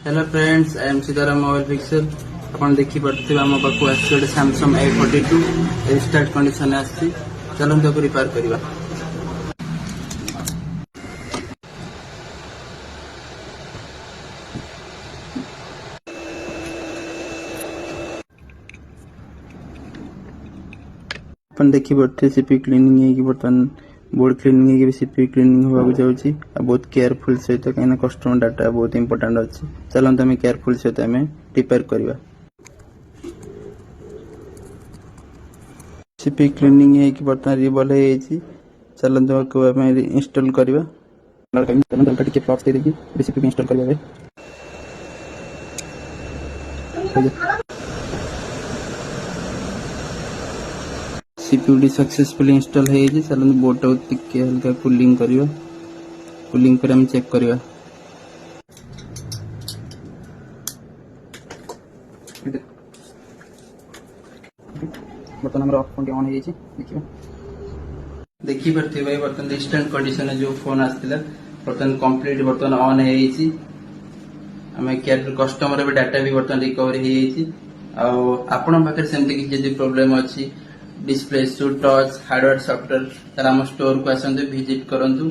Hello friends, I am Sitaram mobile pixel. अपन देखी पड़ते आम पाक आस सैमसंग A42 रिस्टार्ट कंडीशन आसी। चलते रिपेयर करवा। अपन देखी पड़ते सीपी क्लीनिंग बर्तमान बोर्ड क्लीनिंग सीपी क्लीनिंग होगा जाऊँगी। बहुत केयरफुल सहित कहीं कस्टमर डाटा बहुत इंपोर्टेंट अच्छी। चलते आम केयरफुल सहित आम रिपेयर करवा। सीपी क्लीनिंग बर्तमान रिवॉल्व हो। चलते आम इंस्टॉल करवा। टे प्लग्स दे सीपी इंस्टॉल करवा। सीपीयू सक्सेसफुली इंस्टॉल हो। चलते बोर्ड टाइम हल्का कूलिंग करवा। कूलिंग पर हम चेक करवा। बर्तमान ऑन हो। देखी पार्थे भाई बर्तमान इंस्टेंट कंडीशन जो फोन आसाला बर्तमान कंप्लीट बर्तमान ऑन हो। आम केयर कस्टमर भी डाटा भी बर्तमान रिकवरी आपण पाखे सेमती किसी प्रोब्लेम अच्छी display issue touch hardware software आम स्टोर को आसतु विजिट करूँ।